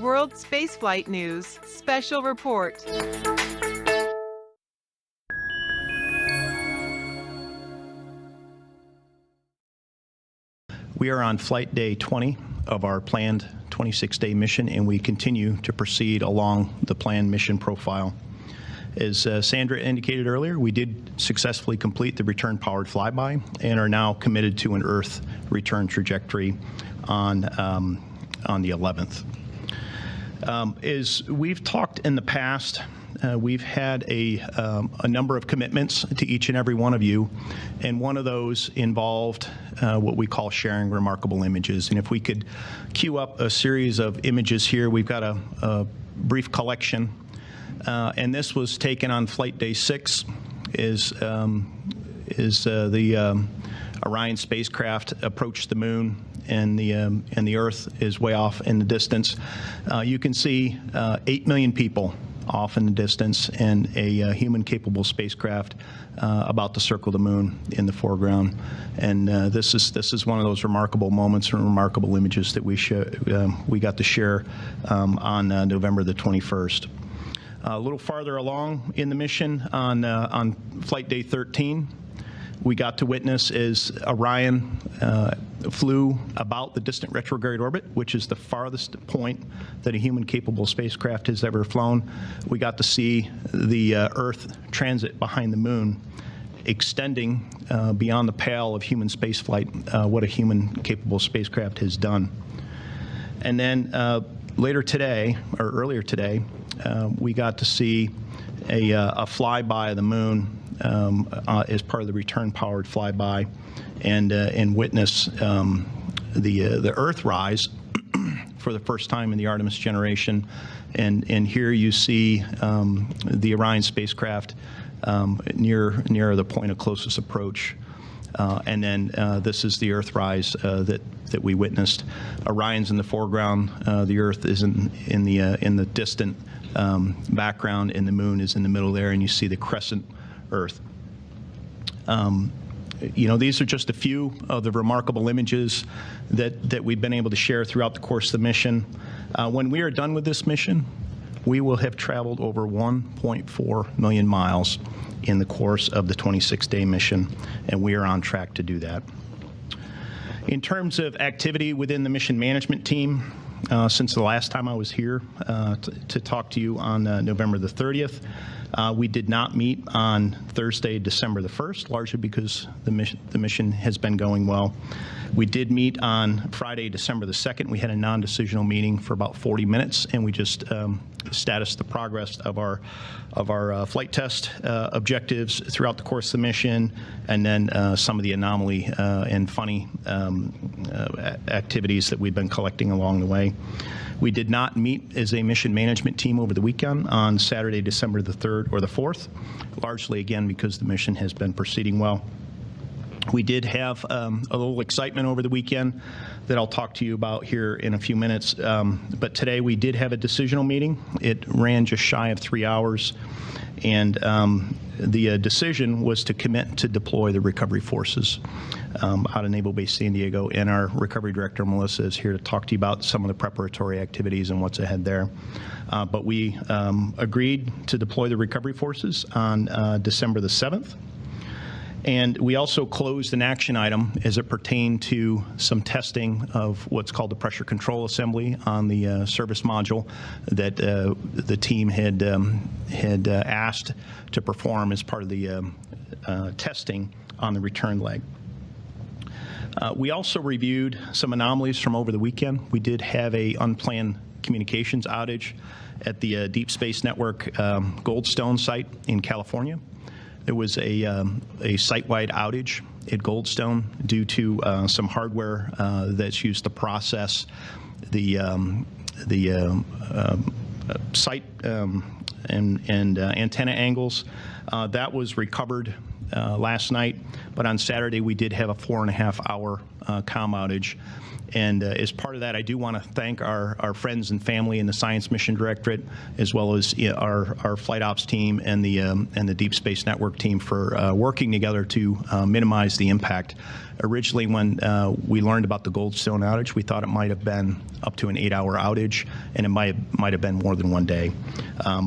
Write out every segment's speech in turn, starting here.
World Spaceflight News Special Report. We are on flight day 20 of our planned 26-day mission, and we continue to proceed along the planned mission profile. As Sandra indicated earlier, we did successfully complete the return-powered flyby and are now committed to an Earth return trajectory on the 11th. As we've talked in the past, we've had a number of commitments to each and every one of you, and one of those involved what we call sharing remarkable images. And if we could queue up a series of images here, we've got a brief collection, and this was taken on flight day 6. The Orion spacecraft approached the moon, and the Earth is way off in the distance. You can see 8 million people off in the distance, and a human-capable spacecraft about to circle the moon in the foreground. And this is one of those remarkable moments and remarkable images that we got to share on November the 21st. A little farther along in the mission, on flight day 13, we got to witness as Orion flew about the distant retrograde orbit, which is the farthest point that a human-capable spacecraft has ever flown. We got to see the Earth transit behind the moon, extending beyond the pale of human spaceflight, what a human-capable spacecraft has done. And then earlier today, we got to see a flyby of the moon as part of the return-powered flyby, and witness the Earthrise for the first time in the Artemis generation. And here you see the Orion spacecraft near the point of closest approach. And then this is the Earthrise that we witnessed. Orion's in the foreground. The Earth is in the distant background, and the moon is in the middle there, and you see the crescent Earth. These are just a few of the remarkable images that we've been able to share throughout the course of the mission. When we are done with this mission, we will have traveled over 1.4 million miles in the course of the 26-day mission, and we are on track to do that. In terms of activity within the mission management team, since the last time I was here to talk to you on November the 30th, we did not meet on Thursday, December the 1st, largely because the mission has been going well. We did meet on Friday, December the 2nd. We had a non-decisional meeting for about 40 minutes, and we just statused the progress of our flight test objectives throughout the course of the mission, and then some of the anomaly and funny activities that we've been collecting along the way. We did not meet as a mission management team over the weekend on Saturday, December the 3rd or the 4th, largely, again, because the mission has been proceeding well. We did have a little excitement over the weekend that I'll talk to you about here in a few minutes, but today we did have a decisional meeting. It ran just shy of 3 hours, and the decision was to commit to deploy the recovery forces out of Naval Base San Diego, and our recovery director, Melissa, is here to talk to you about some of the preparatory activities and what's ahead there. But we agreed to deploy the recovery forces on December the 7th. And we also closed an action item as it pertained to some testing of what's called the pressure control assembly on the service module that the team had asked to perform as part of the testing on the return leg. We also reviewed some anomalies from over the weekend. We did have a unplanned communications outage at the Deep Space Network Goldstone site in California. There was a site-wide outage at Goldstone due to some hardware that's used to process the site and antenna angles. That was recovered last night But on Saturday, we did have a 4.5-hour comm outage. And as part of that, I do want to thank our friends and family in the Science Mission Directorate, as well as our flight ops team and the Deep Space Network team for working together to minimize the impact. Originally, when we learned about the Goldstone outage, we thought it might have been up to an 8-hour outage, and it might have been more than one day.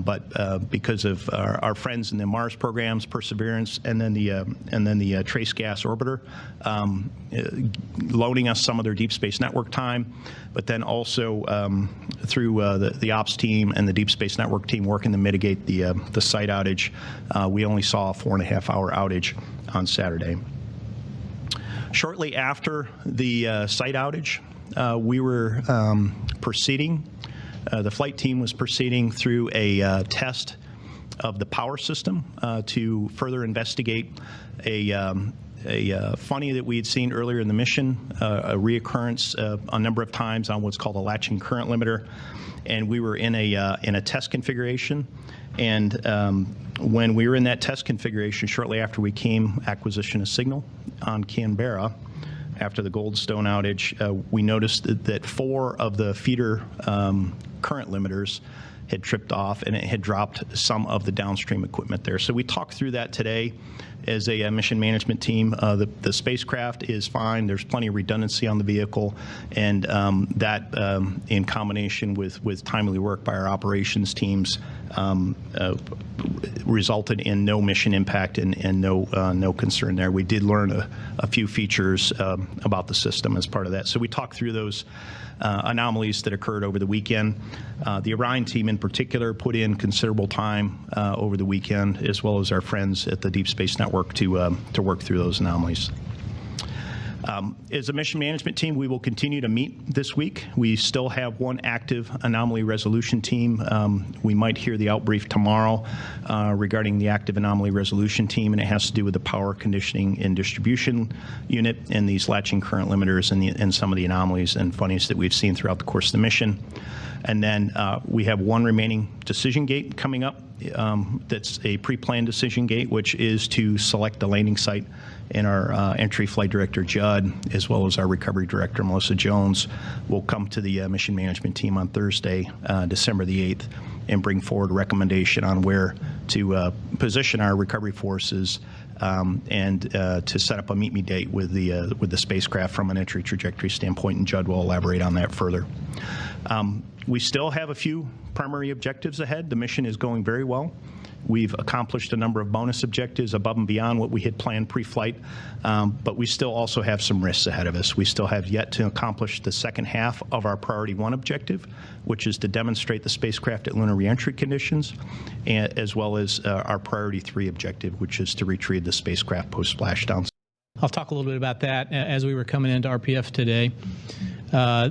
But because of our friends in the Mars programs, Perseverance, and then the Trace Gas Orbiter, loaning us some of their Deep Space Network time, but then also through the ops team and the Deep Space Network team working to mitigate the site outage, we only saw a 4.5-hour outage on Saturday. Shortly after the site outage, we were proceeding. The flight team was proceeding through a test of the power system to further investigate a funny that we had seen earlier in the mission, a reoccurrence a number of times on what's called a latching current limiter, and we were in a test configuration. And when we were in that test configuration, shortly after we came acquisition of signal on Canberra, after the Goldstone outage, we noticed that 4 of the feeder current limiters had tripped off, and it had dropped some of the downstream equipment there. So we talked through that today as a mission management team. The spacecraft is fine. There's plenty of redundancy on the vehicle, and that in combination with timely work by our operations teams resulted in no mission impact and no concern there. We did learn a few features about the system as part of that. So we talked through those anomalies that occurred over the weekend. The Orion team in particular put in considerable time over the weekend, as well as our friends at the Deep Space Network to work through those anomalies. As a mission management team, we will continue to meet this week. We still have one active anomaly resolution team. We might hear the outbrief tomorrow regarding the active anomaly resolution team, and it has to do with the power conditioning and distribution unit and these latching current limiters and some of the anomalies and funnies that we've seen throughout the course of the mission. And then we have one remaining decision gate coming up. That's a pre-planned decision gate, which is to select the landing site. And our entry flight director, Judd, as well as our recovery director, Melissa Jones, will come to the mission management team on Thursday, December the 8th, and bring forward a recommendation on where to position our recovery forces and to set up a meet-me date with the spacecraft from an entry trajectory standpoint, and Judd will elaborate on that further. We still have a few primary objectives ahead. The mission is going very well. We've accomplished a number of bonus objectives above and beyond what we had planned pre-flight, but we still also have some risks ahead of us. We still have yet to accomplish the second half of our Priority 1 objective, which is to demonstrate the spacecraft at lunar reentry conditions, as well as our Priority 3 objective, which is to retrieve the spacecraft post-splashdown. I'll talk a little bit about that as we were coming into RPF today.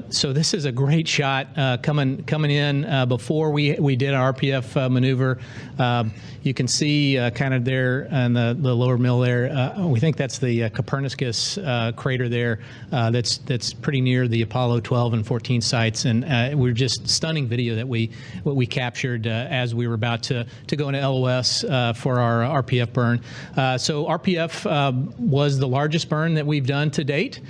So this is a great shot coming in before we did our RPF maneuver. You can see kind of there in the lower middle there. We think that's the Copernicus crater there. That's pretty near the Apollo 12 and 14 sites, and we're just stunning video that we captured as we were about to go into LOS for our RPF burn. So RPF was the largest burn that we've done to date.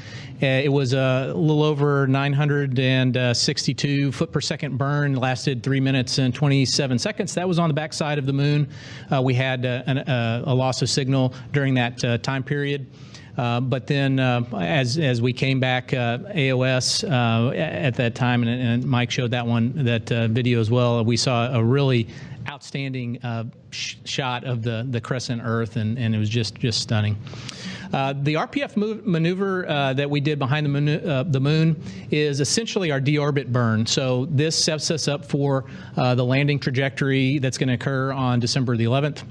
It was a little over 962 foot per second burn, lasted 3 minutes and 27 seconds. That was on the backside of the moon. We had a loss of signal during that time period. But then as we came back AOS at that time, and Mike showed that video as well, we saw a really outstanding shot of the crescent Earth, and it was just stunning. The RPF maneuver that we did behind the moon is essentially our deorbit burn. So this sets us up for the landing trajectory that's going to occur on December the 11th.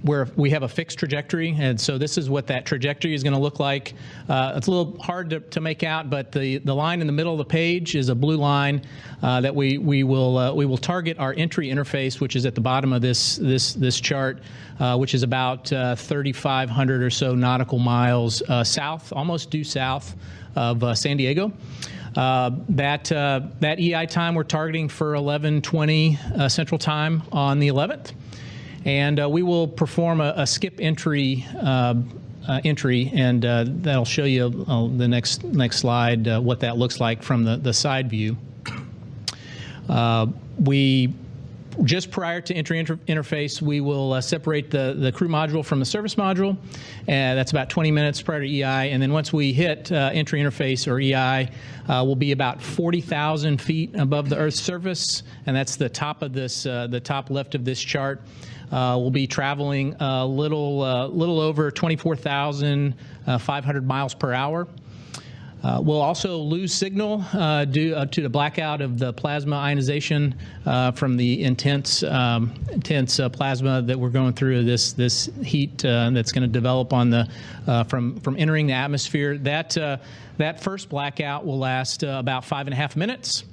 Where we have a fixed trajectory, and so this is what that trajectory is going to look like. It's a little hard to make out, but the line in the middle of the page is a blue line that we will target our entry interface, which is at the bottom of this chart, which is about 3,500 or so nautical miles south, almost due south of San Diego. That EI time we're targeting for 11:20 Central Time on the 11th. and we will perform a skip entry and that'll show you the next slide what that looks like from the side view. We just prior to entry interface, we will separate the crew module from the service module. That's about 20 minutes prior to EI, and then once we hit entry interface or EI, we'll be about 40,000 feet above the Earth's surface, and that's the top of this, the top left of this chart. We'll be traveling a little over 24,500 miles per hour. We'll also lose signal due to the blackout of the plasma ionization from the intense plasma that we're going through. This heat that's going to develop on the from entering the atmosphere. That first blackout will last about 5.5 minutes.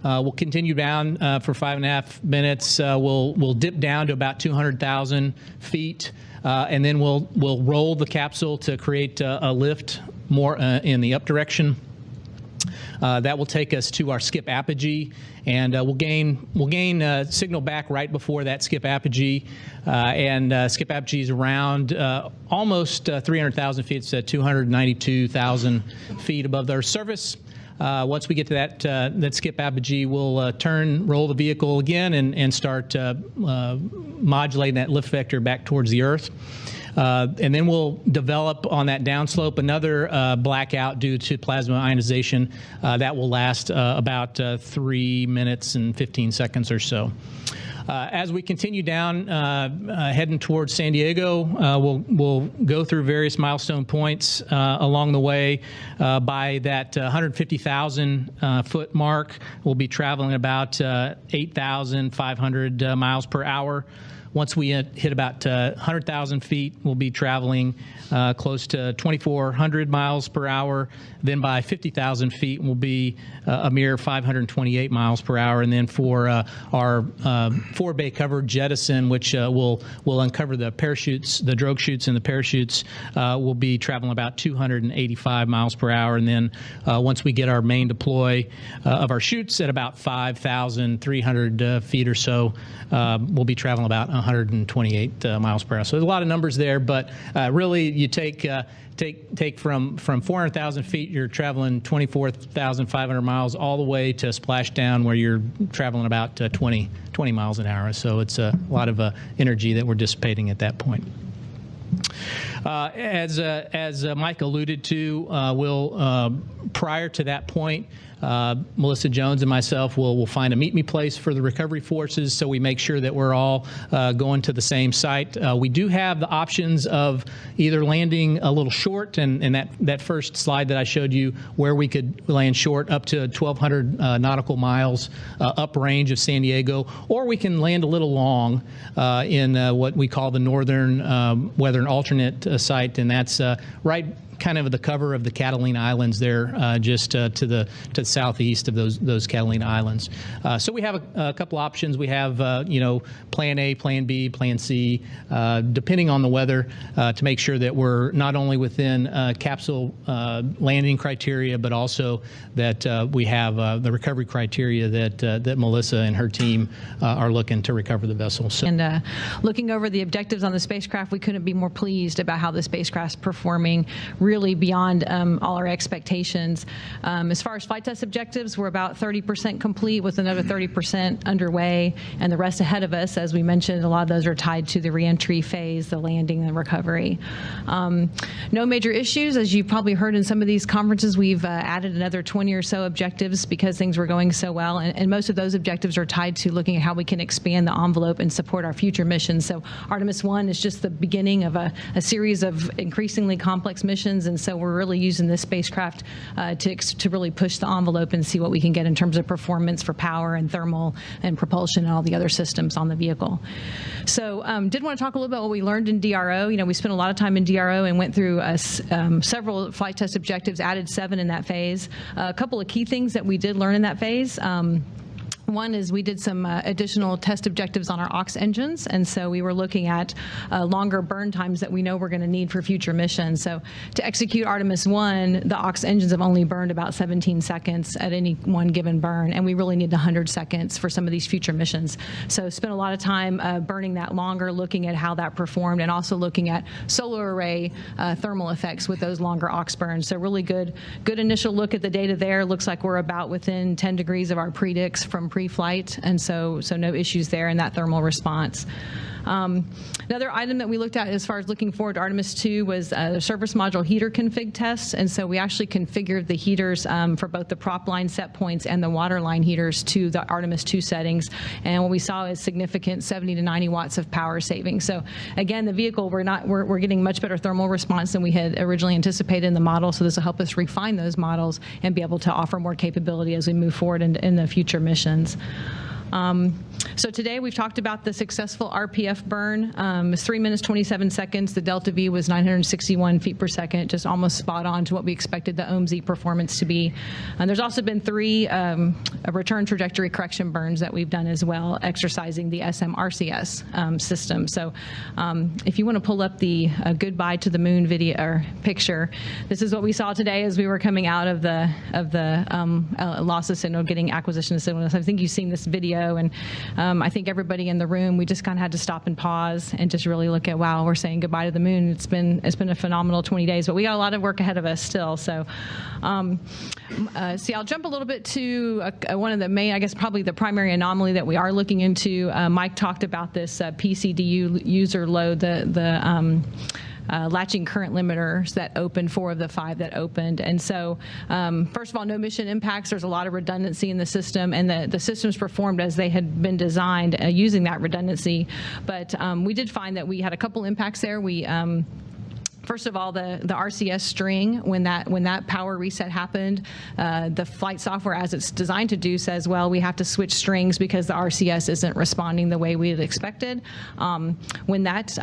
We'll continue down for 5.5 minutes. We'll dip down to about 200,000 feet, and then we'll roll the capsule to create a lift more in the up direction. That will take us to our skip apogee, and we'll gain signal back right before that skip apogee, and skip apogee is around almost 300,000 feet. It's at 292,000 feet above the Earth's surface. Once we get to that skip apogee, we'll roll the vehicle again and start modulating that lift vector back towards the Earth. And then we'll develop on that downslope another blackout due to plasma ionization that will last about 3 minutes and 15 seconds or so. As we continue down, heading towards San Diego, we'll go through various milestone points along the way. By that 150,000 foot mark, we'll be traveling about 8,500 miles per hour. Once we hit about 100,000 feet, we'll be traveling close to 2,400 miles per hour. Then by 50,000 feet, we'll be a mere 528 miles per hour. And then for our 4-bay covered jettison, which will uncover the parachutes, the drogue chutes and the parachutes, we'll be traveling about 285 miles per hour. And then once we get our main deploy of our chutes at about 5,300 feet or so, we'll be traveling about 128 miles per hour. So there's a lot of numbers there, but really you take from 400,000 feet, you're traveling 24,500 miles all the way to splashdown, where you're traveling about 20 miles an hour. So it's a lot of energy that we're dissipating at that point. As Mike alluded to, we'll prior to that point, Melissa Jones and myself will find a meet-me place for the recovery forces, so we make sure that we're all going to the same site. We do have the options of either landing a little short, and that first slide that I showed you, where we could land short up to 1,200 nautical miles uprange of San Diego, or we can land a little long in what we call the northern weather alternate site, and that's right kind of the cover of the Catalina Islands there, just to the southeast of those Catalina Islands. So we have a couple options. We have Plan A, Plan B, Plan C, depending on the weather, to make sure that we're not only within capsule landing criteria, but also that we have the recovery criteria that Melissa and her team are looking to recover the vessel. So. And looking over the objectives on the spacecraft, we couldn't be more pleased about how the spacecraft's performing, really beyond all our expectations. As far as flight test objectives, we're about 30% complete, with another 30% underway, and the rest ahead of us. As we mentioned, a lot of those are tied to the reentry phase, the landing and recovery. No major issues. As you've probably heard in some of these conferences, we've added another 20 or so objectives because things were going so well, and most of those objectives are tied to looking at how we can expand the envelope and support our future missions. So Artemis 1 is just the beginning of a series of increasingly complex missions, and so we're really using this spacecraft to really push the envelope and see what we can get in terms of performance for power and thermal and propulsion and all the other systems on the vehicle. So did want to talk a little about what we learned in DRO. We spent a lot of time in DRO and went through several flight test objectives, added 7 in that phase. A couple of key things that we did learn in that phase. One is we did some additional test objectives on our aux engines, and so we were looking at longer burn times that we know we're going to need for future missions. So to execute Artemis 1, the aux engines have only burned about 17 seconds at any one given burn, and we really need 100 seconds for some of these future missions. So spent a lot of time burning that longer, looking at how that performed, and also looking at solar array thermal effects with those longer aux burns. So really good initial look at the data there. Looks like we're about within 10 degrees of our predicts from pre-flight, and so no issues there in that thermal response. Another item that we looked at as far as looking forward to Artemis 2 was the surface module heater config test, and so we actually configured the heaters for both the prop line set points and the water line heaters to the Artemis 2 settings, and what we saw is significant 70 to 90 watts of power savings. So again, the vehicle, we're getting much better thermal response than we had originally anticipated in the model, so this will help us refine those models and be able to offer more capability as we move forward in the future missions. So today we've talked about the successful RPF burn. It's 3 minutes, 27 seconds. The delta V was 961 feet per second, just almost spot on to what we expected the OMZ performance to be. And there's also been 3 return trajectory correction burns that we've done as well, exercising the SMRCS system. So if you want to pull up the goodbye to the moon video or picture, this is what we saw today as we were coming out of the loss of signal, getting acquisition of signal. So I think you've seen this video, and I think everybody in the room, we just kind of had to stop and pause and just really look at, wow, we're saying goodbye to the moon. It's been a phenomenal 20 days, but we got a lot of work ahead of us still. So, see, I'll jump a little bit to one of the main, I guess probably the primary anomaly that we are looking into. Mike talked about this PCDU user load, the latching current limiters that opened, 4 of the 5 that opened. And so, first of all, no mission impacts. There's a lot of redundancy in the system, and the systems performed as they had been designed using that redundancy. But we did find that we had a couple impacts there. We first of all, the RCS string, when that power reset happened, the flight software, as it's designed to do, says, well, we have to switch strings because the RCS isn't responding the way we had expected. When that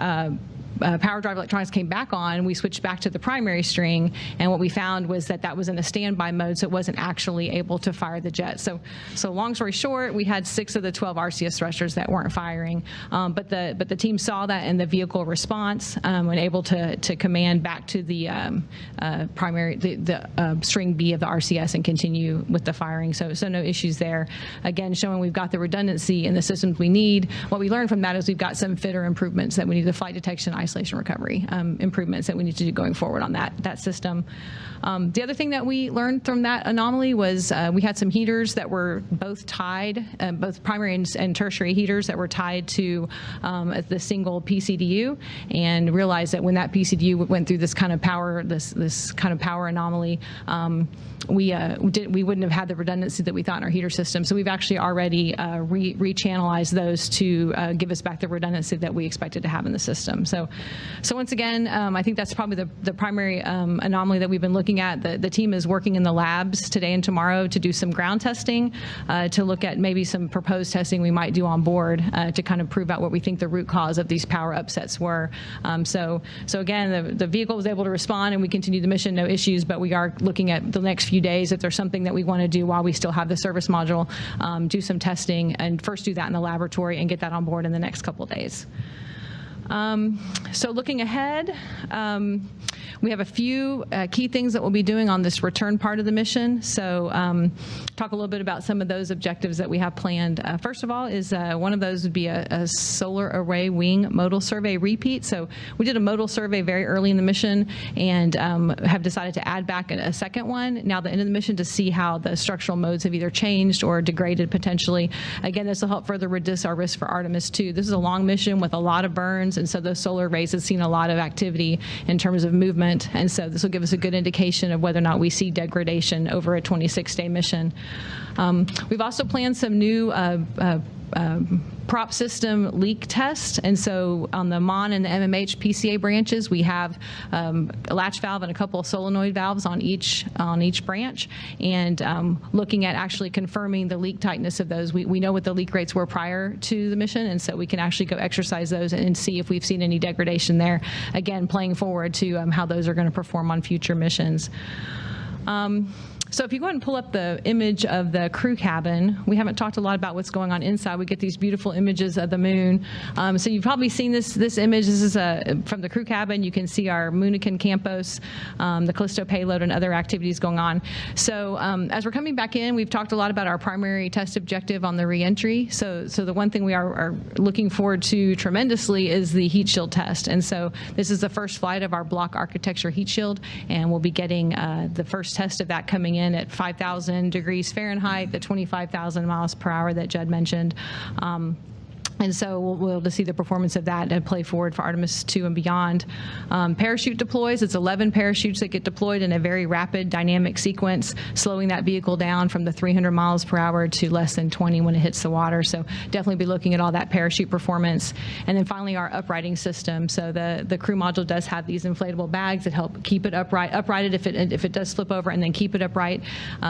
power drive electronics came back on, we switched back to the primary string, and what we found was that was in a standby mode, so it wasn't actually able to fire the jet. So long story short, we had 6 of the 12 RCS thrusters that weren't firing, but the team saw that in the vehicle response and able to command back to the primary, the string B of the RCS and continue with the firing. So no issues there. Again, showing we've got the redundancy in the systems we need. What we learned from that is we've got some fitter improvements that we need, the flight detection, isolation recovery improvements that we need to do going forward on that system. The other thing that we learned from that anomaly was we had some heaters that were both tied, both primary and tertiary heaters that were tied to the single PCDU, and realized that when that PCDU went through this kind of power, this kind of power anomaly, we wouldn't have had the redundancy that we thought in our heater system. So we've actually already rechannelized those to give us back the redundancy that we expected to have in the system. So once again, I think that's probably the primary anomaly that we've been looking at. The team is working in the labs today and tomorrow to do some ground testing, to look at maybe some proposed testing we might do on board to kind of prove out what we think the root cause of these power upsets were. So again, the vehicle was able to respond, and we continued the mission, no issues, but we are looking at the next few days if there's something that we want to do while we still have the service module, do some testing, and first do that in the laboratory and get that on board in the next couple of days. So looking ahead, we have a few key things that we'll be doing on this return part of the mission. So talk a little bit about some of those objectives that we have planned. First of all is one of those would be a solar array wing modal survey repeat. So we did a modal survey very early in the mission and have decided to add back a second one now the end of the mission to see how the structural modes have either changed or degraded potentially. Again, this will help further reduce our risk for Artemis 2. This is a long mission with a lot of burns, and so those solar arrays have seen a lot of activity in terms of movement, and so this will give us a good indication of whether or not we see degradation over a 26-day mission. We've also planned some new prop system leak test, and so on the MON and the MMH PCA branches, we have a latch valve and a couple of solenoid valves on each branch, and looking at actually confirming the leak tightness of those. We know what the leak rates were prior to the mission, and so we can actually go exercise those and see if we've seen any degradation there. Again, playing forward to how those are going to perform on future missions. So if you go ahead and pull up the image of the crew cabin, we haven't talked a lot about what's going on inside. We get these beautiful images of the moon. So you've probably seen this image. This is from the crew cabin. You can see our Moonican Campos, the Callisto payload, and other activities going on. So as we're coming back in, we've talked a lot about our primary test objective on the reentry. So the one thing we are looking forward to tremendously is the heat shield test. And so this is the first flight of our block architecture heat shield, and we'll be getting the first test of that coming in at 5,000 degrees Fahrenheit, the 25,000 miles per hour that Judd mentioned. And so we'll be able to see the performance of that and play forward for Artemis 2 and beyond. Parachute deploys. It's 11 parachutes that get deployed in a very rapid dynamic sequence, slowing that vehicle down from the 300 miles per hour to less than 20 when it hits the water. So definitely be looking at all that parachute performance. And then finally, our uprighting system. So the crew module does have these inflatable bags that help keep it uprighted if it does flip over, and then keep it upright.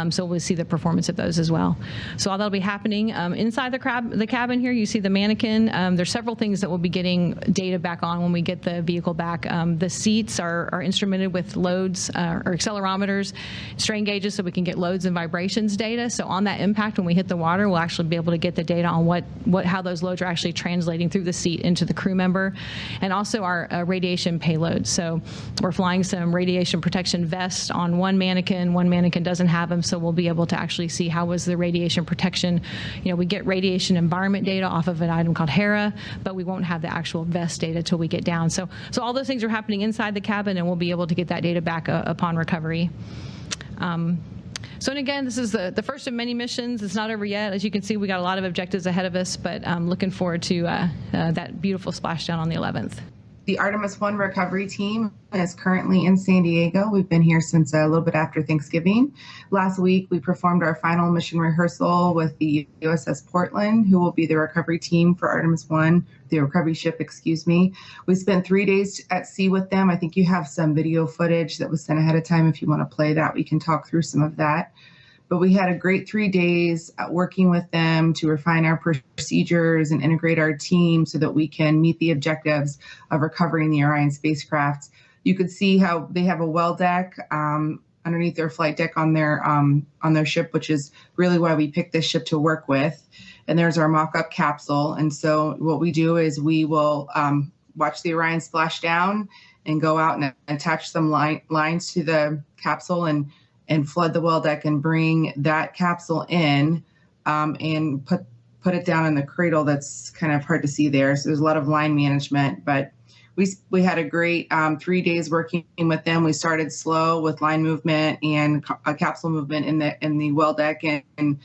So we'll see the performance of those as well. So all that'll be happening inside the cabin here. You see the mannequin. There's several things that we'll be getting data back on when we get the vehicle back. The seats are instrumented with loads or accelerometers, strain gauges, so we can get loads and vibrations data. So on that impact, when we hit the water, we'll actually be able to get the data on how those loads are actually translating through the seat into the crew member, and also our radiation payload. So we're flying some radiation protection vests on one mannequin. One mannequin doesn't have them, so we'll be able to actually see how was the radiation protection. We get radiation environment data off of an item called HERA, but we won't have the actual vest data till we get down. So all those things are happening inside the cabin, and we'll be able to get that data back upon recovery. And again, this is the first of many missions. It's not over yet. As you can see, we got a lot of objectives ahead of us, but I'm looking forward to that beautiful splashdown on the 11th. The Artemis 1 recovery team is currently in San Diego. We've been here since a little bit after Thanksgiving. Last week, we performed our final mission rehearsal with the USS Portland, who will be the recovery team for Artemis 1, the recovery ship, excuse me. We spent 3 days at sea with them. I think you have some video footage that was sent ahead of time. If you want to play that, we can talk through some of that. But we had a great 3 days working with them to refine our procedures and integrate our team so that we can meet the objectives of recovering the Orion spacecraft. You could see how they have a well deck underneath their flight deck on their ship, which is really why we picked this ship to work with. And there's our mock-up capsule. And so what we do is we will watch the Orion splash down and go out and attach some lines to the capsule and flood the well deck and bring that capsule in and put it down in the cradle. That's kind of hard to see there. So there's a lot of line management, but we had a great 3 days working with them. We started slow with line movement and capsule movement in the well deck, and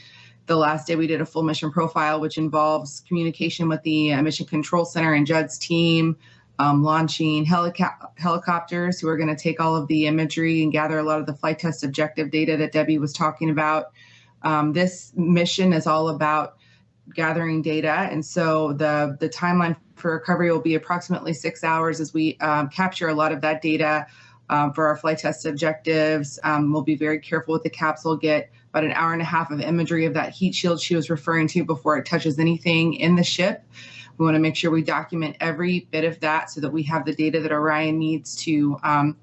the last day we did a full mission profile, which involves communication with the Mission Control Center and Judd's team, launching helicopters who are going to take all of the imagery and gather a lot of the flight test objective data that Debbie was talking about. This mission is all about gathering data, and so the timeline for recovery will be approximately 6 hours as we capture a lot of that data for our flight test objectives. We'll be very careful with the capsule, get about an hour and a half of imagery of that heat shield she was referring to before it touches anything in the ship. We want to make sure we document every bit of that so that we have the data that Orion needs to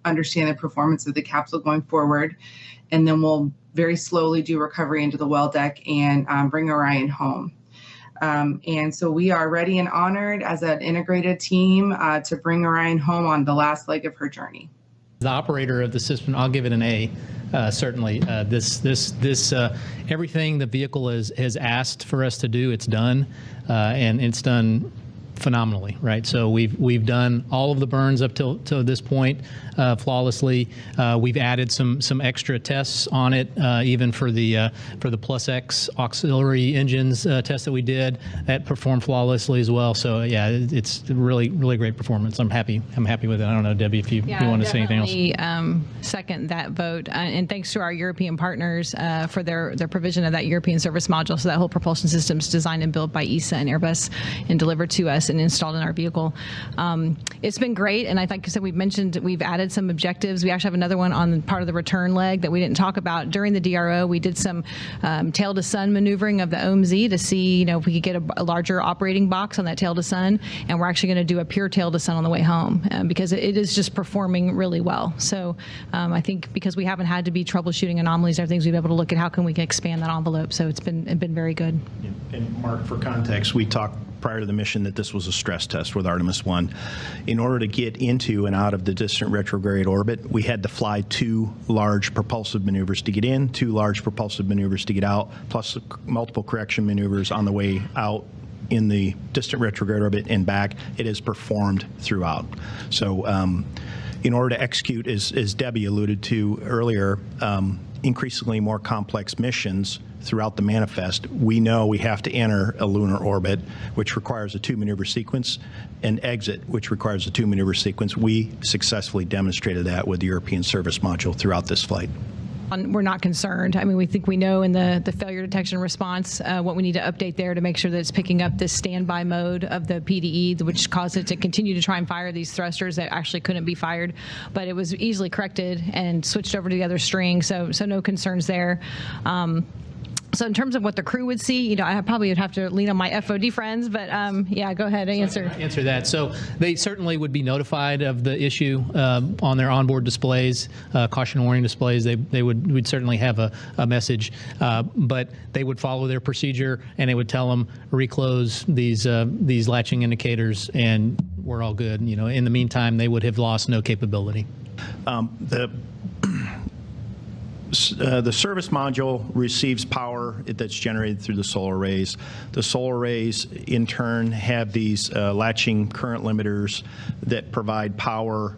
understand the performance of the capsule going forward. And then we'll very slowly do recovery into the well deck and bring Orion home. And so we are ready and honored as an integrated team to bring Orion home on the last leg of her journey. The operator of the system, I'll give it an A. Certainly, everything the vehicle has asked for us to do, it's done, and it's done phenomenally, right? So we've done all of the burns up till this point flawlessly. We've added some extra tests on it, even for the Plus X auxiliary engines test that we did that performed flawlessly as well. So yeah, it's really great performance. I'm happy with it. I don't know, Debbie, if you want to say anything else. Second that vote, and thanks to our European partners for their provision of that European service module. So that whole propulsion system is designed and built by ESA and Airbus and delivered to us. us and installed in our vehicle. It's been great, and like I said, we've added some objectives. We actually have another one on part of the return leg that we didn't talk about. During the DRO, we did some tail to sun maneuvering of the OMZ to see, if we could get a larger operating box on that tail to sun, and we're actually going to do a pure tail to sun on the way home because it is just performing really well. So I think because we haven't had to be troubleshooting anomalies or things, we've been able to look at how can we expand that envelope. So it's been very good. And Mark, for context, we talked prior to the mission that this was a stress test with Artemis 1. In order to get into and out of the distant retrograde orbit, we had to fly 2 large propulsive maneuvers to get in, 2 large propulsive maneuvers to get out, plus multiple correction maneuvers on the way out in the distant retrograde orbit and back. It is performed throughout. So in order to execute, as Debbie alluded to earlier, increasingly more complex missions throughout the manifest, we know we have to enter a lunar orbit, which requires a 2-maneuver sequence, and exit, which requires a 2-maneuver sequence. We successfully demonstrated that with the European service module throughout this flight. We're not concerned. I mean, we think we know in the failure detection and response what we need to update there to make sure that it's picking up this standby mode of the PDE, which caused it to continue to try and fire these thrusters that actually couldn't be fired. But it was easily corrected and switched over to the other string, so no concerns there. So in terms of what the crew would see, I probably would have to lean on my FOD friends, but yeah, go ahead, answer. Answer that. So they certainly would be notified of the issue on their onboard displays, caution warning displays. We'd certainly have a message, but they would follow their procedure, and it would tell them reclose these latching indicators, and we're all good. In the meantime, they would have lost no capability. The service module receives power that's generated through the solar arrays. The solar arrays, in turn, have these latching current limiters that provide power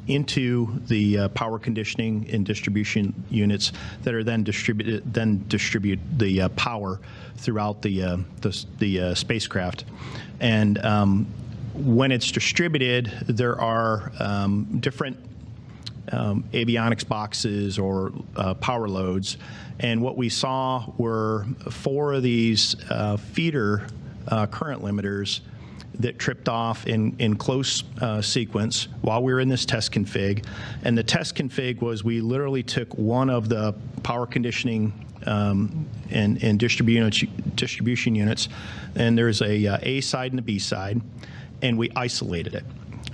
into the power conditioning and distribution units that are then distribute the power throughout the spacecraft. And when it's distributed, there are different avionics boxes or power loads, and what we saw were 4 of these feeder current limiters that tripped off in close sequence while we were in this test config. And the test config was we literally took one of the power conditioning and distribution units, and there's a side and a B side, and we isolated it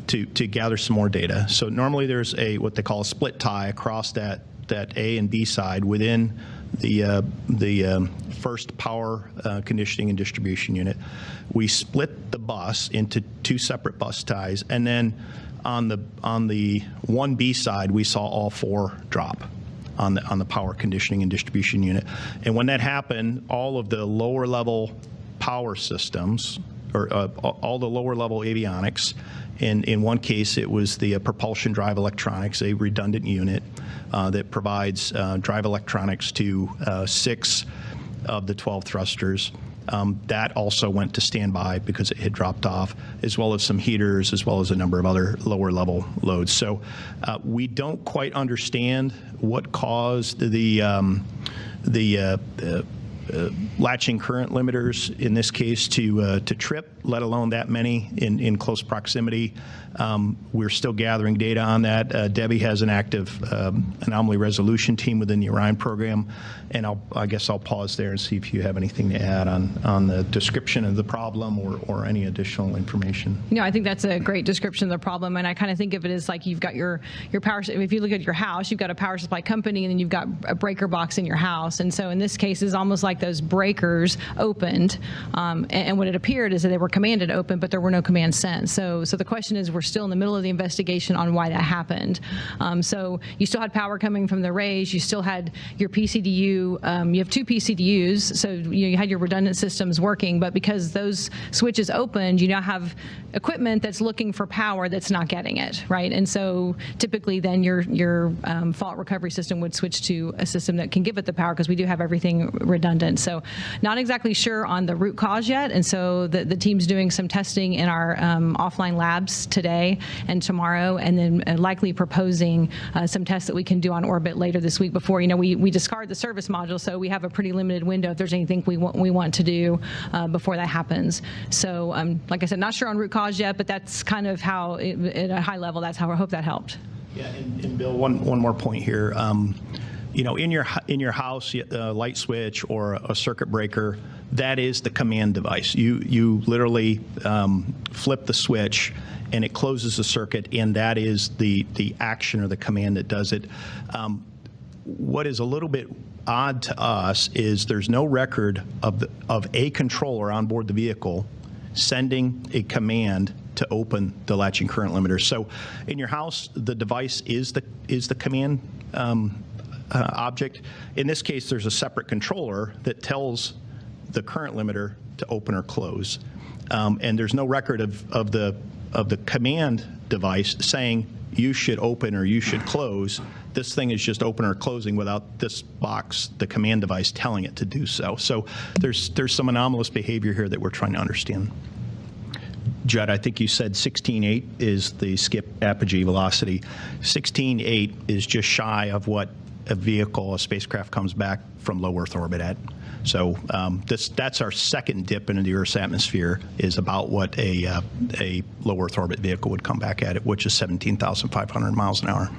to gather some more data. So normally there's what they call a split tie across that A and B side within the first power conditioning and distribution unit. We split the bus into 2 separate bus ties, and then on the 1B side we saw all 4 drop on the power conditioning and distribution unit. And when that happened, all of the lower level power systems, or all the lower level avionics, in one case it was the propulsion drive electronics, a redundant unit that provides drive electronics to 6 of the 12 thrusters. That also went to standby because it had dropped off, as well as some heaters, as well as a number of other lower level loads. So we don't quite understand what caused the latching current limiters in this case to trip, let alone that many in close proximity. We're still gathering data on that. Debbie has an active anomaly resolution team within the Orion program, and I guess I'll pause there and see if you have anything to add on the description of the problem or any additional information. I think that's a great description of the problem, and I kind of think of it as like you've got your power. If you look at your house, you've got a power supply company, and then you've got a breaker box in your house. And so in this case, it's almost like those breakers opened, and what it appeared is that they were commanded open, but there were no commands sent. So the question is, we're still in the middle of the investigation on why that happened. So you still had power coming from the arrays. You still had your PCDU. You have 2 PCDUs, so you had your redundant systems working, but because those switches opened, you now have equipment that's looking for power that's not getting it, right? And so typically then your fault recovery system would switch to a system that can give it the power, because we do have everything redundant. redundant. So not exactly sure on the root cause yet, and so the team's doing some testing in our offline labs today and tomorrow, and then likely proposing some tests that we can do on orbit later this week before, we discard the service module, so we have a pretty limited window if there's anything we want to do before that happens. So like I said, not sure on root cause yet, but that's kind of how, at a high level, that's how I hope that helped. Yeah, and Bill, one more point here. In your house, a light switch or a circuit breaker, that is the command device. You literally flip the switch, and it closes the circuit, and that is the action or the command that does it. What is a little bit odd to us is there's no record of a controller on board the vehicle sending a command to open the latching current limiter. So in your house, the device is the command object. In this case, there's a separate controller that tells the current limiter to open or close, and there's no record of the command device saying you should open or you should close. This thing is just open or closing without this box, the command device, telling it to do so. So there's some anomalous behavior here that we're trying to understand. Judd, I think you said 16.8 is the skip apogee velocity. 16.8 is just shy of what a spacecraft comes back from low Earth orbit at. So that's our second dip into the Earth's atmosphere, is about what a low Earth orbit vehicle would come back at, which is 17,500 miles an hour.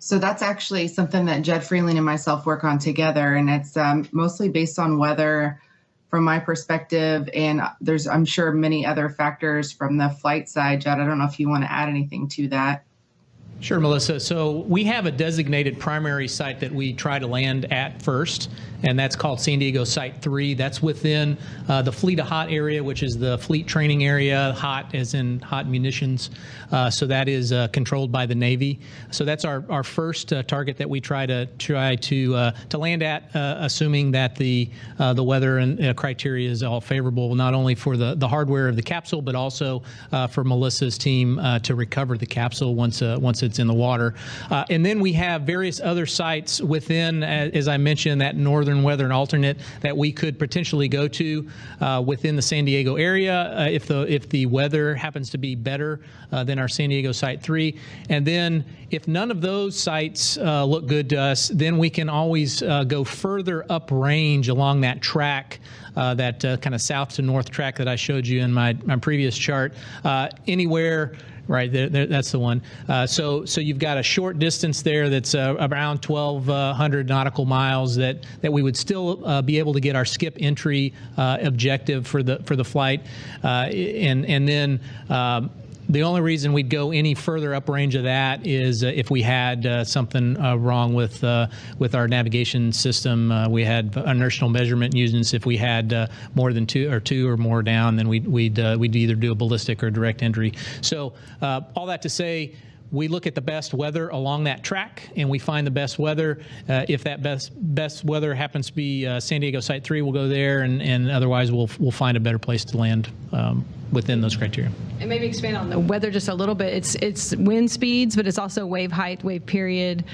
So that's actually something that Jed Freeling and myself work on together, and it's mostly based on weather from my perspective, and there's, I'm sure, many other factors from the flight side. Jed, I don't know if you want to add anything to that. Sure, Melissa. So we have a designated primary site that we try to land at first, and that's called San Diego Site 3. That's within the Fleet of Hot area, which is the fleet training area, hot as in hot munitions. So that is controlled by the Navy. So that's our first target that we try to land at, assuming that the weather and criteria is all favorable, not only for the hardware of the capsule, but also for Melissa's team to recover the capsule once it's in the water. And then we have various other sites within, as I mentioned, that northern weather alternate that we could potentially go to within the San Diego area if the weather happens to be better than our San Diego Site 3. And then if none of those sites look good to us, then we can always go further uprange along that track, that kind of south to north track that I showed you in my previous chart, anywhere. Right, that's the one. So you've got a short distance there that's around 1,200 nautical miles that we would still be able to get our skip entry objective for the flight, and then. The only reason we'd go any further uprange of that is if we had something wrong with our navigation system. We had inertial measurement units. If we had more than two or more down, then we'd either do a ballistic or direct entry. So all that to say, we look at the best weather along that track, and we find the best weather. If that best weather happens to be San Diego Site 3, we'll go there, and otherwise we'll find a better place to land within those criteria. And maybe expand on the weather just a little bit. It's wind speeds, but it's also wave height, wave period,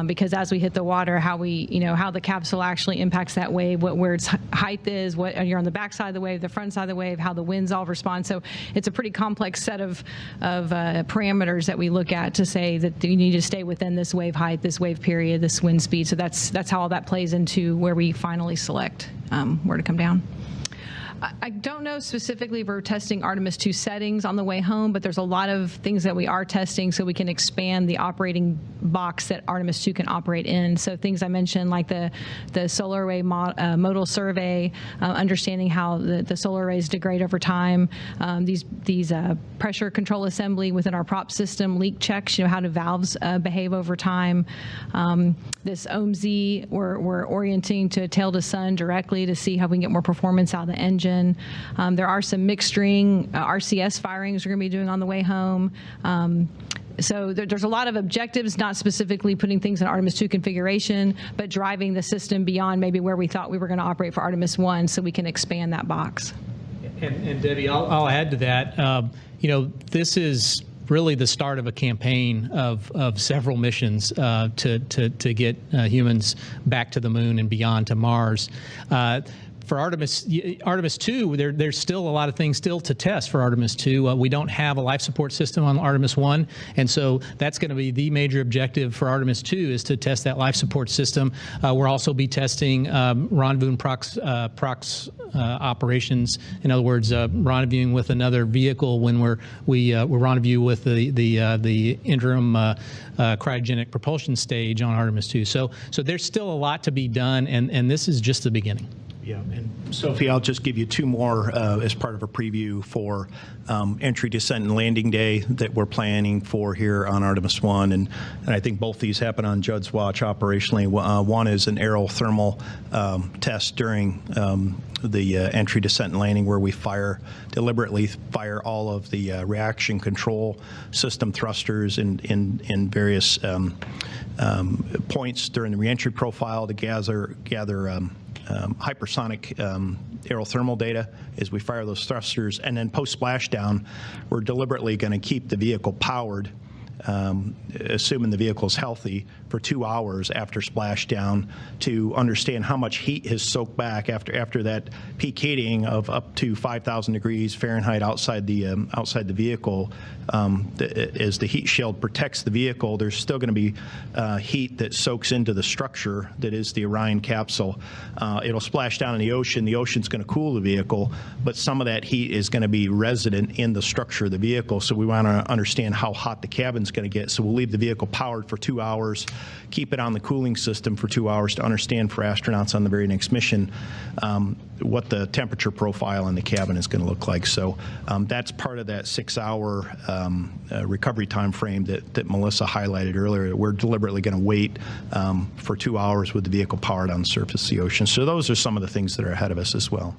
because as we hit the water, how the capsule actually impacts that wave, where its height is, what you're on the back side of the wave, the front side of the wave, how the winds all respond. So it's a pretty complex set of parameters that we look at to say that you need to stay within this wave height, this wave period, this wind speed. So that's how all that plays into where we finally select where to come down. I don't know specifically if we're testing Artemis 2 settings on the way home, but there's a lot of things that we are testing so we can expand the operating box that Artemis 2 can operate in. So things I mentioned, like the solar array modal survey, understanding how the solar arrays degrade over time, these pressure control assembly within our prop system, leak checks, how do valves behave over time. This OMZ, we're orienting to tail to sun directly to see how we can get more performance out of the engine. There are some mixed string RCS firings we're going to be doing on the way home. So there's a lot of objectives, not specifically putting things in Artemis 2 configuration, but driving the system beyond maybe where we thought we were going to operate for Artemis 1 so we can expand that box. And Debbie, I'll add to that. This is really the start of a campaign of several missions to get humans back to the moon and beyond to Mars. For Artemis 2, there's still a lot of things still to test for Artemis 2. We don't have a life support system on Artemis 1, and so that's going to be the major objective for Artemis 2 is to test that life support system. We'll also be testing rendezvous prox operations. In other words, rendezvousing with another vehicle when we rendezvous with the interim cryogenic propulsion stage on Artemis 2. So there's still a lot to be done, and this is just the beginning. Yeah, and Sophie, I'll just give you two more as part of a preview for entry, descent, and landing day that we're planning for here on Artemis 1. And I think both these happen on Judd's watch operationally. One is an aerothermal test during the entry, descent, and landing, where we deliberately fire all of the reaction control system thrusters in various points during the reentry profile to gather hypersonic aerothermal data as we fire those thrusters. And then post-splashdown, we're deliberately going to keep the vehicle powered, assuming the vehicle is healthy, for 2 hours after splashdown to understand how much heat has soaked back after that peak heating of up to 5,000 degrees Fahrenheit outside the vehicle. As the heat shield protects the vehicle, there's still going to be heat that soaks into the structure that is the Orion capsule. It'll splash down in the ocean. The ocean's going to cool the vehicle, but some of that heat is going to be resident in the structure of the vehicle. So we want to understand how hot the cabin's going to get. So we'll leave the vehicle powered for 2 hours, keep it on the cooling system for 2 hours to understand for astronauts on the very next mission what the temperature profile in the cabin is going to look like. So that's part of that 6-hour recovery time frame that Melissa highlighted earlier. We're deliberately going to wait for 2 hours with the vehicle powered on the surface of the ocean. So those are some of the things that are ahead of us as well.